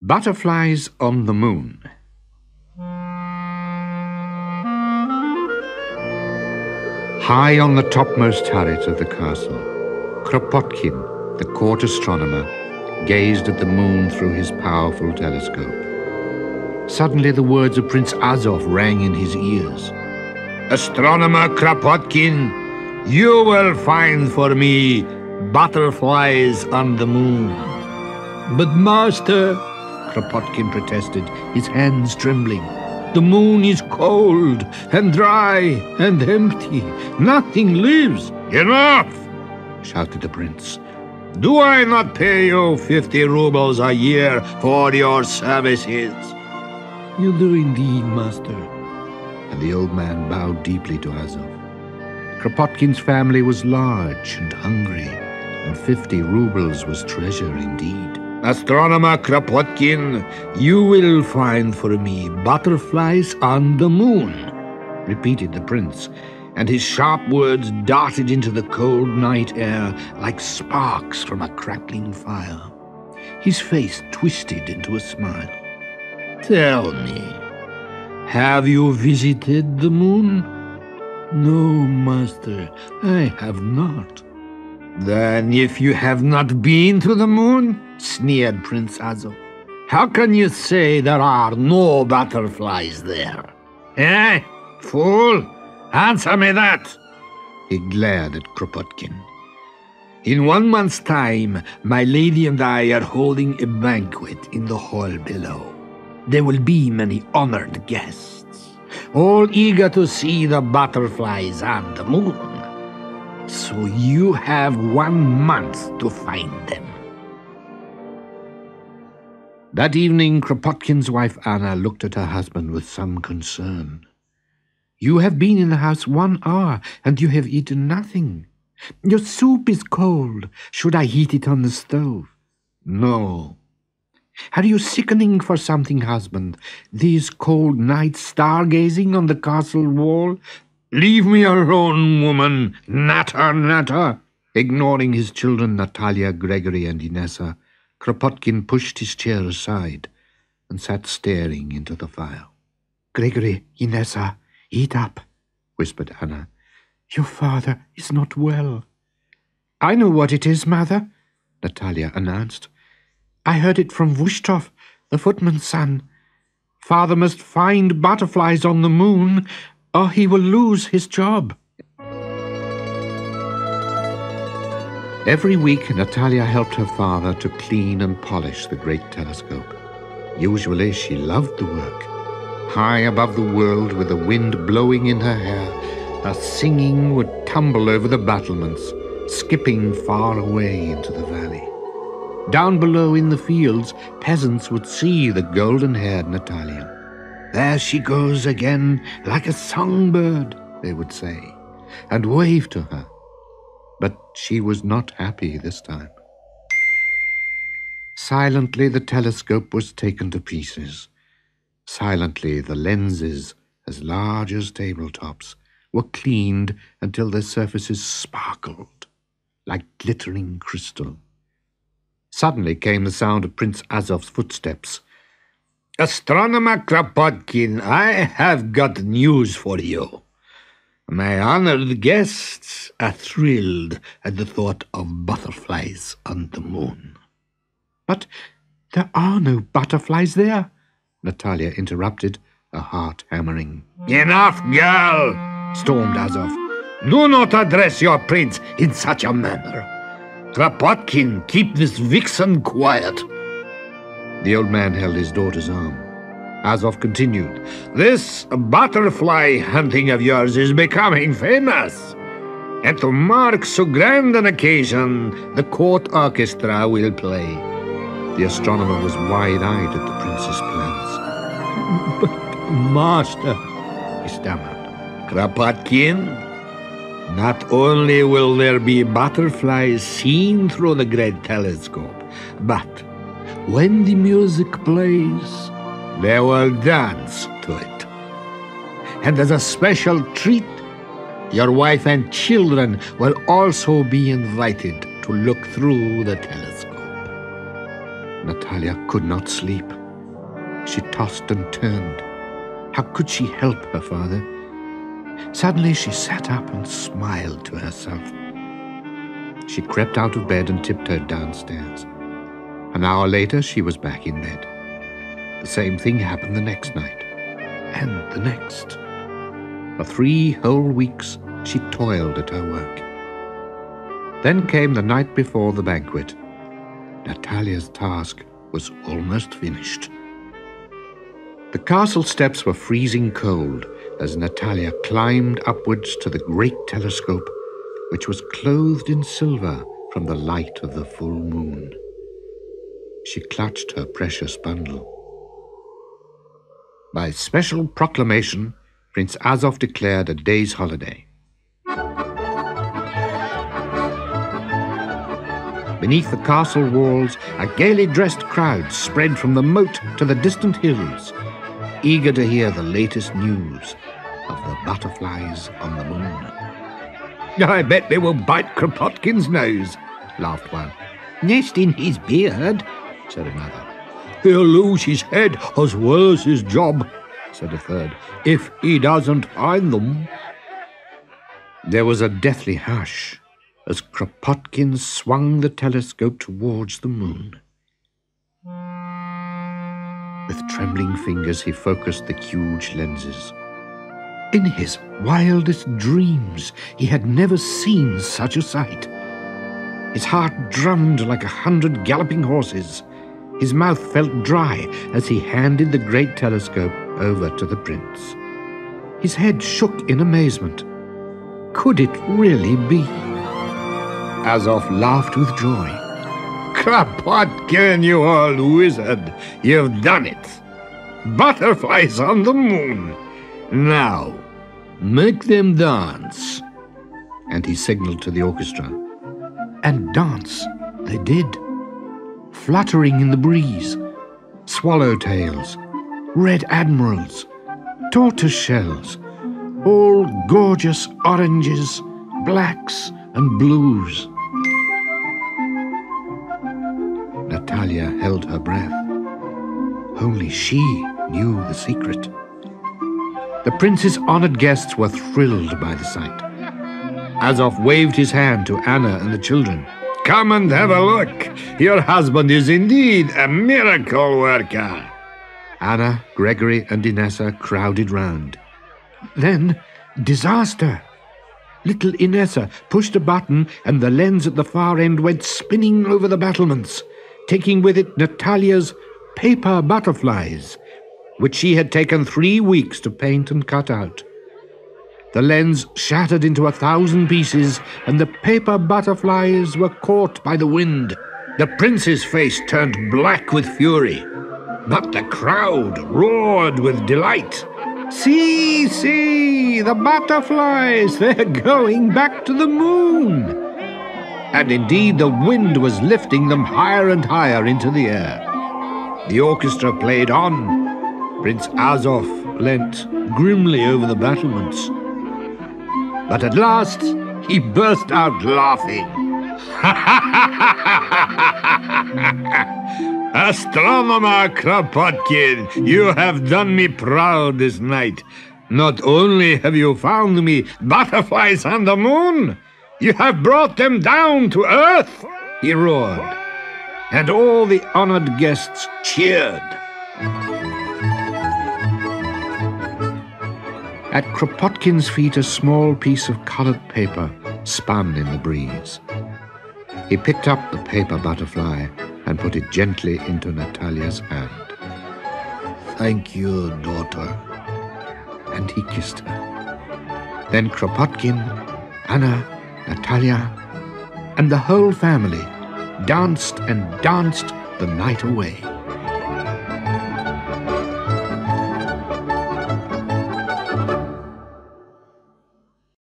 Butterflies on the Moon. High on the topmost turret of the castle, Kropotkin, the court astronomer, gazed at the moon through his powerful telescope. Suddenly the words of Prince Azov rang in his ears. "Astronomer Kropotkin, you will find for me butterflies on the moon." "But master," Kropotkin protested, his hands trembling, "the moon is cold and dry and empty. Nothing lives." "Enough!" shouted the prince. "Do I not pay you 50 rubles a year for your services?" "You do indeed, master." And the old man bowed deeply to Azov. Kropotkin's family was large and hungry, and 50 rubles was treasure indeed. "Astronomer Kropotkin, you will find for me butterflies on the moon," repeated the prince, and his sharp words darted into the cold night air like sparks from a crackling fire. His face twisted into a smile. "Tell me, have you visited the moon?" "No, master, I have not." "Then if you have not been to the moon," sneered Prince Azov, "how can you say there are no butterflies there? Eh, fool? Answer me that!" He glared at Kropotkin. "In 1 month's time, my lady and I are holding a banquet in the hall below. There will be many honored guests, all eager to see the butterflies on the moon. So you have 1 month to find them." That evening, Kropotkin's wife Anna looked at her husband with some concern. "You have been in the house 1 hour, and you have eaten nothing. Your soup is cold. Should I heat it on the stove?" "No." "Are you sickening for something, husband? These cold nights stargazing on the castle wall?" "Leave me alone, woman! Natter, natter!" Ignoring his children Natalia, Gregory, and Inessa, Kropotkin pushed his chair aside and sat staring into the fire. "Gregory, Inessa, eat up," whispered Anna. "Your father is not well." "I know what it is, mother," Natalia announced. "I heard it from Vushtrov, the footman's son. Father must find butterflies on the moon, or he will lose his job." Every week, Natalia helped her father to clean and polish the great telescope. Usually, she loved the work. High above the world, with the wind blowing in her hair, her singing would tumble over the battlements, skipping far away into the valley. Down below in the fields, peasants would see the golden-haired Natalia. "There she goes again, like a songbird," they would say, and wave to her. But she was not happy this time. Silently, the telescope was taken to pieces. Silently, the lenses, as large as tabletops, were cleaned until their surfaces sparkled like glittering crystal. Suddenly came the sound of Prince Azov's footsteps. "Astronomer Kropotkin, I have got news for you. My honored guests are thrilled at the thought of butterflies on the moon." "But there are no butterflies there," Natalia interrupted, her heart hammering. "Enough, girl!" stormed Azov. "Do not address your prince in such a manner. Kropotkin, keep this vixen quiet." The old man held his daughter's arm. Azov continued, "This butterfly hunting of yours is becoming famous. And to mark so grand an occasion, the court orchestra will play." The astronomer was wide-eyed at the prince's plans. "But, master," he stammered. "Kropotkin, not only will there be butterflies seen through the great telescope, but when the music plays, they will dance to it. And as a special treat, your wife and children will also be invited to look through the telescope." Natalia could not sleep. She tossed and turned. How could she help her father? Suddenly she sat up and smiled to herself. She crept out of bed and tiptoed downstairs. An hour later she was back in bed. The same thing happened the next night, and the next. For 3 whole weeks she toiled at her work. Then came the night before the banquet. Natalia's task was almost finished. The castle steps were freezing cold as Natalia climbed upwards to the great telescope, which was clothed in silver from the light of the full moon. She clutched her precious bundle. By special proclamation, Prince Azov declared a day's holiday. Beneath the castle walls, a gaily dressed crowd spread from the moat to the distant hills, eager to hear the latest news of the butterflies on the moon. "I bet they will bite Kropotkin's nose," laughed one. "Nest in his beard," said another. "He'll lose his head as well as his job," said a third, "if he doesn't find them." There was a deathly hush as Kropotkin swung the telescope towards the moon. With trembling fingers he focused the huge lenses. In his wildest dreams he had never seen such a sight. His heart drummed like 100 galloping horses. His mouth felt dry as he handed the great telescope over to the prince. His head shook in amazement. Could it really be? Azov laughed with joy. "Kropotkin, you old wizard, you've done it. Butterflies on the moon. Now, make them dance." And he signaled to the orchestra. And dance they did, fluttering in the breeze. Swallowtails, red admirals, tortoise-shells, all gorgeous oranges, blacks and blues. Natalia held her breath. Only she knew the secret. The prince's honored guests were thrilled by the sight. Azov waved his hand to Anna and the children. "Come and have a look. Your husband is indeed a miracle worker." Anna, Gregory and Inessa crowded round. Then, disaster! Little Inessa pushed a button and the lens at the far end went spinning over the battlements, taking with it Natalia's paper butterflies, which she had taken 3 weeks to paint and cut out. The lens shattered into 1,000 pieces, and the paper butterflies were caught by the wind. The prince's face turned black with fury, but the crowd roared with delight. "See, see, the butterflies! They're going back to the moon!" And indeed the wind was lifting them higher and higher into the air. The orchestra played on. Prince Azov leant grimly over the battlements. But at last he burst out laughing. "Astronomer Kropotkin, you have done me proud this night. Not only have you found me butterflies on the moon, you have brought them down to earth," he roared. And all the honored guests cheered. At Kropotkin's feet a small piece of colored paper spun in the breeze. He picked up the paper butterfly and put it gently into Natalia's hand. "Thank you, daughter." And he kissed her. Then Kropotkin, Anna, Natalia, and the whole family danced and danced the night away.